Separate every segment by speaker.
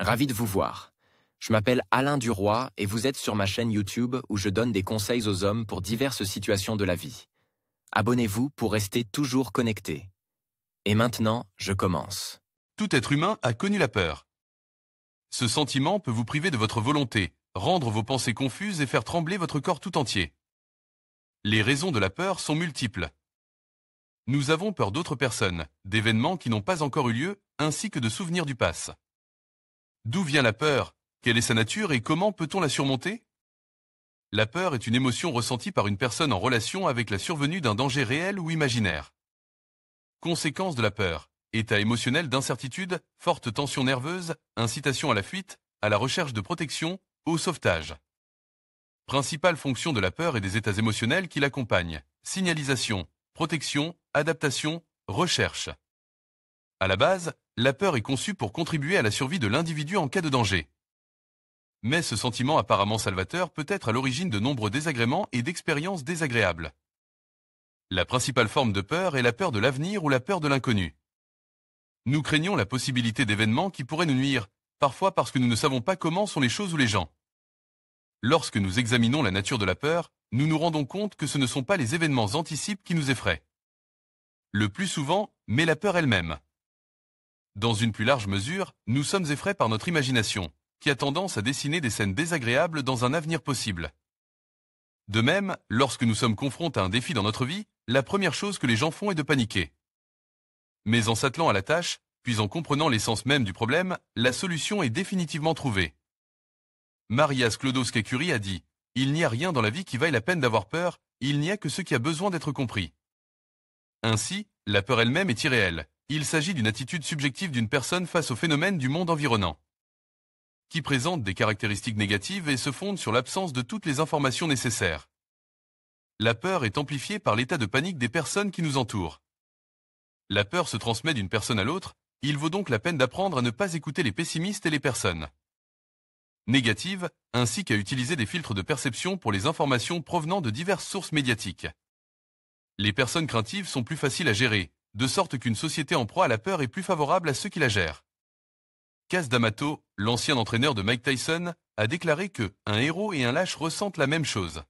Speaker 1: Ravi de vous voir. Je m'appelle Alain Duroy et vous êtes sur ma chaîne YouTube où je donne des conseils aux hommes pour diverses situations de la vie. Abonnez-vous pour rester toujours connecté. Et maintenant, je commence.
Speaker 2: Tout être humain a connu la peur. Ce sentiment peut vous priver de votre volonté, rendre vos pensées confuses et faire trembler votre corps tout entier. Les raisons de la peur sont multiples. Nous avons peur d'autres personnes, d'événements qui n'ont pas encore eu lieu, ainsi que de souvenirs du passé. D'où vient la peur? Quelle est sa nature et comment peut-on la surmonter? La peur est une émotion ressentie par une personne en relation avec la survenue d'un danger réel ou imaginaire. Conséquences de la peur: état émotionnel d'incertitude, forte tension nerveuse, incitation à la fuite, à la recherche de protection, au sauvetage. Principale fonction de la peur et des états émotionnels qui l'accompagnent: signalisation, protection, adaptation, recherche. À la base, la peur est conçue pour contribuer à la survie de l'individu en cas de danger. Mais ce sentiment apparemment salvateur peut être à l'origine de nombreux désagréments et d'expériences désagréables. La principale forme de peur est la peur de l'avenir ou la peur de l'inconnu. Nous craignons la possibilité d'événements qui pourraient nous nuire, parfois parce que nous ne savons pas comment sont les choses ou les gens. Lorsque nous examinons la nature de la peur, nous nous rendons compte que ce ne sont pas les événements anticipés qui nous effraient. Le plus souvent, mais la peur elle-même. Dans une plus large mesure, nous sommes effrayés par notre imagination, qui a tendance à dessiner des scènes désagréables dans un avenir possible. De même, lorsque nous sommes confrontés à un défi dans notre vie, la première chose que les gens font est de paniquer. Mais en s'attelant à la tâche, puis en comprenant l'essence même du problème, la solution est définitivement trouvée. Maria Sklodowska-Curie a dit: « Il n'y a rien dans la vie qui vaille la peine d'avoir peur, il n'y a que ce qui a besoin d'être compris. » Ainsi, la peur elle-même est irréelle. Il s'agit d'une attitude subjective d'une personne face au phénomène du monde environnant, qui présente des caractéristiques négatives et se fonde sur l'absence de toutes les informations nécessaires. La peur est amplifiée par l'état de panique des personnes qui nous entourent. La peur se transmet d'une personne à l'autre, il vaut donc la peine d'apprendre à ne pas écouter les pessimistes et les personnes négatives, ainsi qu'à utiliser des filtres de perception pour les informations provenant de diverses sources médiatiques. Les personnes craintives sont plus faciles à gérer, de sorte qu'une société en proie à la peur est plus favorable à ceux qui la gèrent. Kaz D'Amato, l'ancien entraîneur de Mike Tyson, a déclaré que un héros et un lâche ressentent la même chose.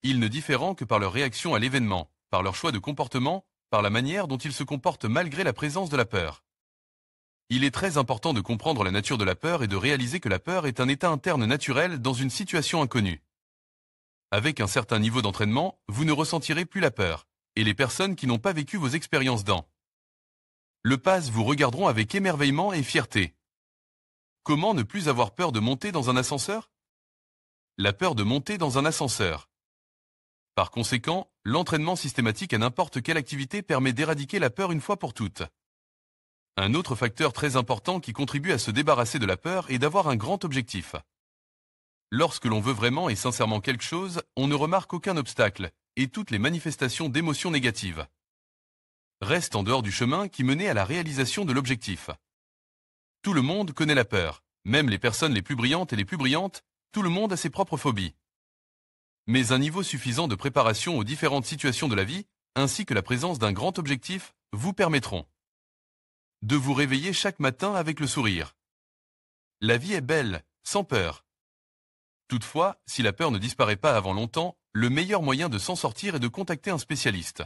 Speaker 2: Ils ne différent que par leur réaction à l'événement, par leur choix de comportement, par la manière dont ils se comportent malgré la présence de la peur. Il est très important de comprendre la nature de la peur et de réaliser que la peur est un état interne naturel dans une situation inconnue. Avec un certain niveau d'entraînement, vous ne ressentirez plus la peur, et les personnes qui n'ont pas vécu vos expériences dans le passé vous regarderont avec émerveillement et fierté. Comment ne plus avoir peur de monter dans un ascenseur? La peur de monter dans un ascenseur. Par conséquent, l'entraînement systématique à n'importe quelle activité permet d'éradiquer la peur une fois pour toutes. Un autre facteur très important qui contribue à se débarrasser de la peur est d'avoir un grand objectif. Lorsque l'on veut vraiment et sincèrement quelque chose, on ne remarque aucun obstacle, et toutes les manifestations d'émotions négatives restent en dehors du chemin qui menait à la réalisation de l'objectif. Tout le monde connaît la peur, même les personnes les plus brillantes et les plus brillantes, tout le monde a ses propres phobies. Mais un niveau suffisant de préparation aux différentes situations de la vie, ainsi que la présence d'un grand objectif, vous permettront de vous réveiller chaque matin avec le sourire. La vie est belle, sans peur. Toutefois, si la peur ne disparaît pas avant longtemps, le meilleur moyen de s'en sortir est de contacter un spécialiste.